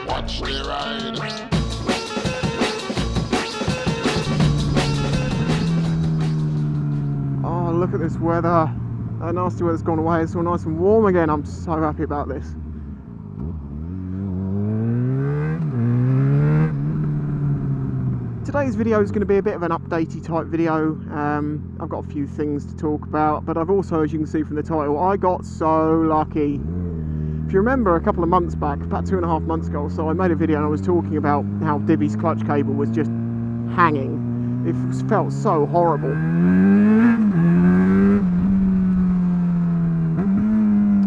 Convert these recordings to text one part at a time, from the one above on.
Watch me ride. Oh, look at this weather. That nasty weather's gone away. It's all nice and warm again. I'm so happy about this. Today's video is going to be a bit of an updatey type video. I've got a few things to talk about, but I've also, as you can see from the title, I got so lucky. If you remember a couple of months back, about 2.5 months ago or so, I made a video and I was talking about how DIVI's clutch cable was just hanging. It felt so horrible.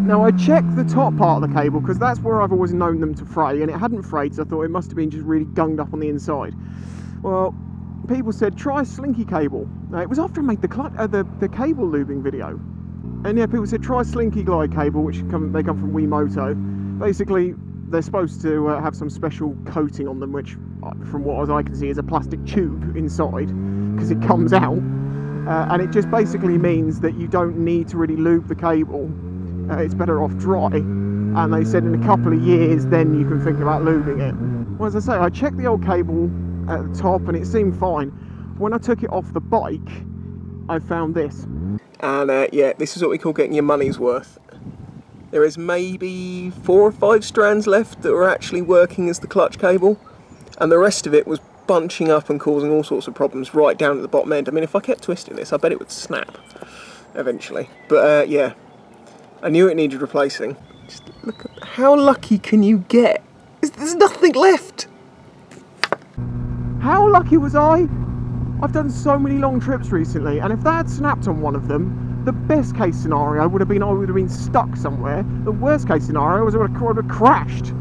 Now I checked the top part of the cable because that's where I've always known them to fray, and it hadn't frayed, so I thought it must have been just really gunged up on the inside. Well, people said try slinky cable. It was after I made the cable lubing video, and yeah, people said try slinky glide cable, which they come from Wimoto. Basically, they're supposed to have some special coating on them, which, from what I can see, is a plastic tube inside because it comes out, and it just basically means that you don't need to really lube the cable. It's better off dry, and they said in a couple of years then you can think about lubing it. Well, as I say, I checked the old cable at the top and it seemed fine. When I took it off the bike, I found this. And yeah, this is what we call getting your money's worth. There is maybe 4 or 5 strands left that were actually working as the clutch cable, and the rest of it was bunching up and causing all sorts of problems right down at the bottom end. I mean, if I kept twisting this, I bet it would snap eventually. But yeah, I knew it needed replacing. Just look at how lucky can you get? There's nothing left. How lucky was I? I've done so many long trips recently, and if that had snapped on one of them, the best case scenario would have been I would have been stuck somewhere. The worst case scenario was I would have crashed.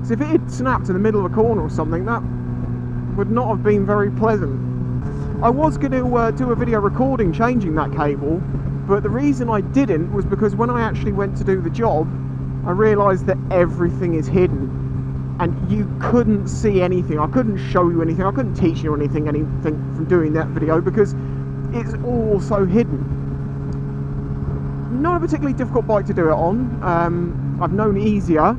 So if it had snapped in the middle of a corner or something, that would not have been very pleasant. I was going to do a video recording changing that cable, but the reason I didn't was because when I actually went to do the job, I realised that everything is hidden. And you couldn't see anything. I couldn't show you anything. I couldn't teach you anything from doing that video because it's all so hidden. Not a particularly difficult bike to do it on. I've known easier,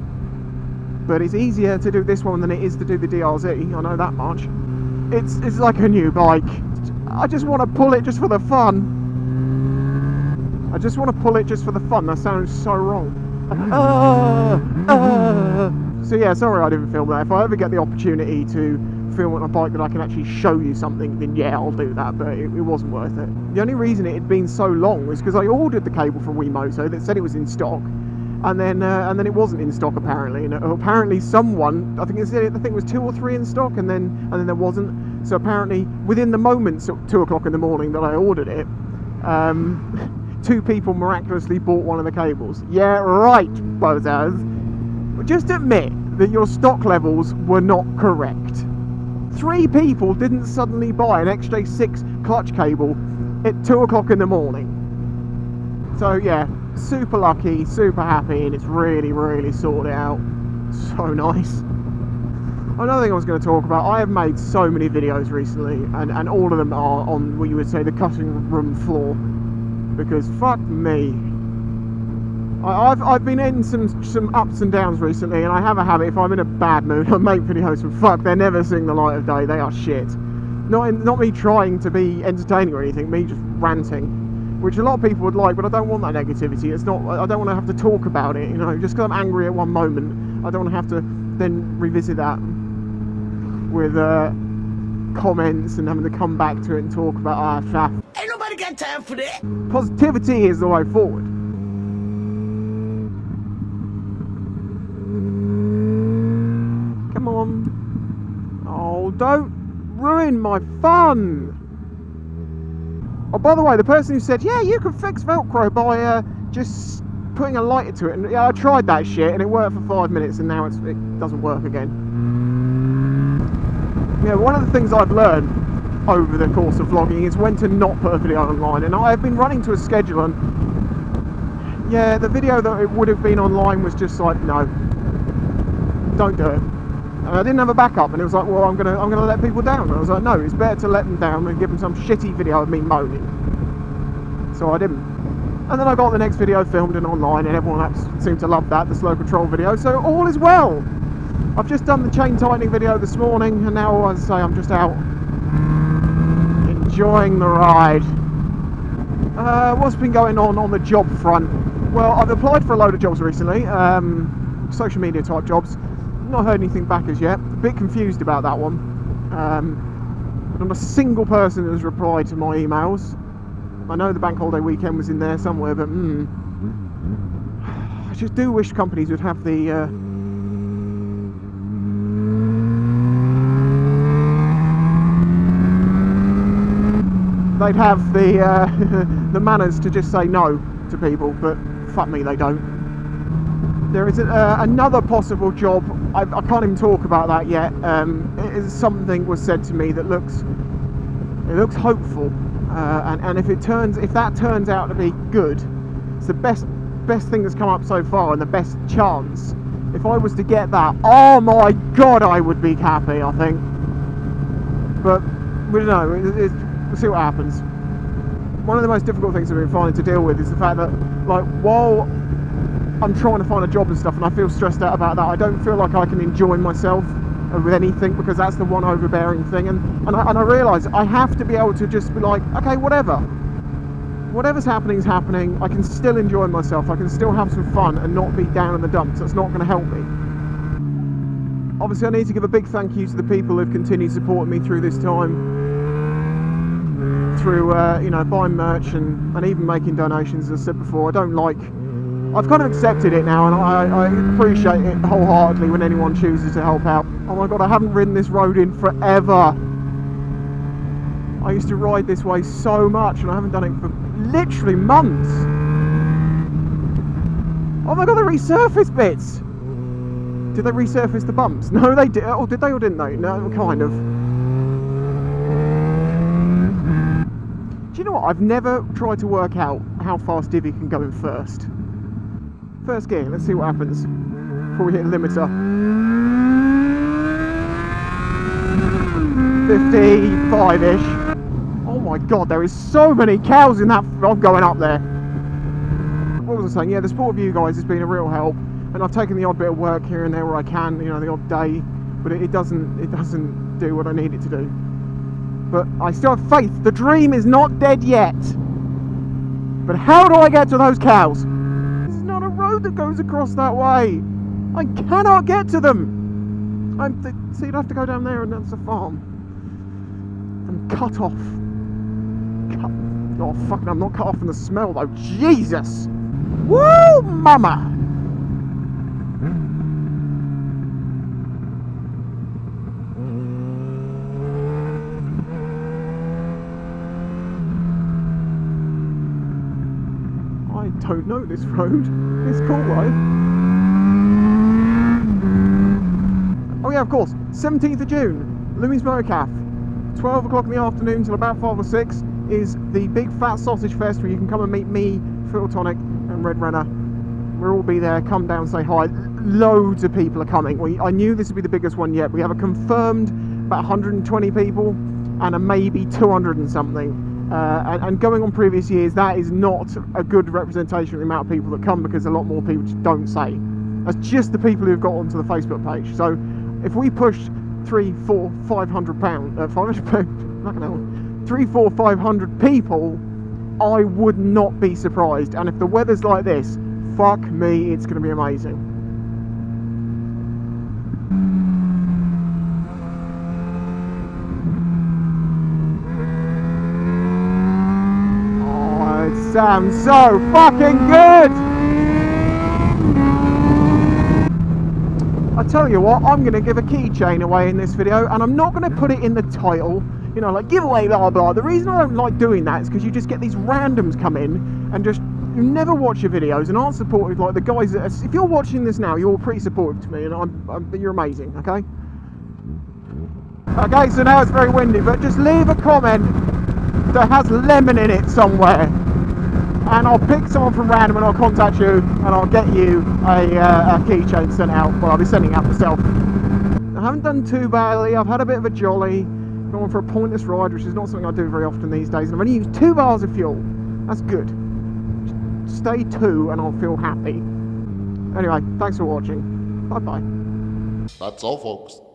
but it's easier to do this one than it is to do the DRZ. I know that much. It's like a new bike. I just want to pull it just for the fun. I just want to pull it just for the fun. That sounds so wrong. So yeah, sorry I didn't film that. If I ever get the opportunity to film on a bike that I can actually show you something, then yeah, I'll do that, but it wasn't worth it. The only reason it had been so long was because I ordered the cable from Wimoto that said it was in stock, and then it wasn't in stock apparently, and apparently someone, I think it was 2 or 3 in stock, and then there wasn't. So apparently within the moments at 2 o'clock in the morning that I ordered it, 2 people miraculously bought one of the cables. Yeah, right, bozos. Just admit that your stock levels were not correct. 3 people didn't suddenly buy an XJ6 clutch cable at 2 o'clock in the morning. So yeah, super lucky, super happy, and it's really, really sorted out. So nice. Another thing I was going to talk about, I have made so many videos recently, and all of them are on what you would say the cutting room floor. Because fuck me, I've been in some ups and downs recently, and I have a habit, if I'm in a bad mood, I make videos and fuck, they're never seeing the light of day, they are shit. Not me trying to be entertaining or anything, me just ranting, which a lot of people would like, but I don't want that negativity. It's not, I don't want to have to talk about it, you know, just because I'm angry at one moment, I don't want to have to then revisit that with comments and having to come back to it and talk about, faff. Ain't nobody got time for that. Positivity is the way forward. Come on. Oh, don't ruin my fun. Oh, by the way, the person who said, yeah, you can fix Velcro by just putting a lighter to it. And yeah, I tried that shit and it worked for 5 minutes, and now it doesn't work again. Yeah, one of the things I've learned over the course of vlogging is when to not put a video online, and I've been running to a schedule, and yeah, the video that it would have been online was just like, no, don't do it. And I didn't have a backup, and it was like, well, I'm gonna let people down. And I was like, no, it's better to let them down than give them some shitty video of me moaning. So I didn't. And then I got the next video filmed and online, and everyone seemed to love that, the slow control video, so all is well. I've just done the chain tightening video this morning, and now, as I say, I'm just out enjoying the ride. What's been going on the job front? Well, I've applied for a load of jobs recently, social media type jobs. Not heard anything back as yet. A bit confused about that one. Not a single person has replied to my emails. I know the bank holiday weekend was in there somewhere, but I just do wish companies would have the they'd have the manners to just say no to people, but fuck me, they don't. There is another possible job. I can't even talk about that yet. Something was said to me that looks hopeful, and if that turns out to be good, it's the best thing that's come up so far, and the best chance. If I was to get that, oh my god, I would be happy, I think. But we don't know. We'll see what happens. One of the most difficult things I've been finding to deal with is the fact that, like, while I'm trying to find a job and stuff, and I feel stressed out about that, I don't feel like I can enjoy myself with anything, because that's the one overbearing thing. And I realise I have to be able to just be like, okay, whatever's happening is happening. I can still enjoy myself. I can still have some fun and not be down in the dumps. That's not going to help me. Obviously, I need to give a big thank you to the people who've continued supporting me through this time, through you know, buying merch and even making donations. As I said before, I've kind of accepted it now, and I appreciate it wholeheartedly when anyone chooses to help out. Oh my god, I haven't ridden this road in forever. I used to ride this way so much, and I haven't done it for literally months. Oh my god, they resurfaced bits. Did they resurface the bumps? No, they did. Oh, did they or didn't they? No, kind of. Do you know what? I've never tried to work out how fast DIVI can go in first. First gear, let's see what happens before we hit limiter. 55-ish. Oh my god, there is so many cows in that. I'm going up there. What was I saying? Yeah, the support of you guys has been a real help, and I've taken the odd bit of work here and there where I can, you know, the odd day, but it doesn't do what I need it to do. But I still have faith. The dream is not dead yet. But how do I get to those cows? There's not a road that goes across that way. I cannot get to them. So you'd have to go down there, and that's a farm. I'm cut off. Oh, fucking, I'm not cut off from the smell, though. Jesus! Woo, mama! I don't know this road. It's cool, right? Oh yeah, of course. 17th of June, Lumie's Motorcaf. 12 o'clock in the afternoon till about 5 or 6 is the big fat sausage fest, where you can come and meet me, Phil Tonic and Red Renner. We'll all be there. Come down, say hi. Loads of people are coming. I knew this would be the biggest one yet. We have a confirmed about 120 people and a maybe 200 and something. And going on previous years, that is not a good representation of the amount of people that come, because a lot more people just don't say. That's just the people who've got onto the Facebook page. So if we push 300, 400, 500 pounds, 500 people, I would not be surprised. And if the weather's like this, fuck me, it's going to be amazing. Oh, it sounds so fucking good! I tell you what, I'm going to give a keychain away in this video, and I'm not going to put it in the title, you know, like giveaway blah blah. The reason I don't like doing that is because you just get these randoms come in and just, you never watch your videos and aren't supportive like the guys that are, if you're watching this now, you're pretty supportive to me, and you're amazing, okay? Okay, so now it's very windy, but just leave a comment that has lemon in it somewhere, and I'll pick someone from random and I'll contact you and I'll get you a keychain sent out. Well, I'll be sending it out myself. I haven't done too badly. I've had a bit of a jolly, going for a pointless ride, which is not something I do very often these days, and I've only used 2 bars of fuel. That's good. Just stay 2 and I'll feel happy. Anyway, thanks for watching. Bye bye. That's all, folks.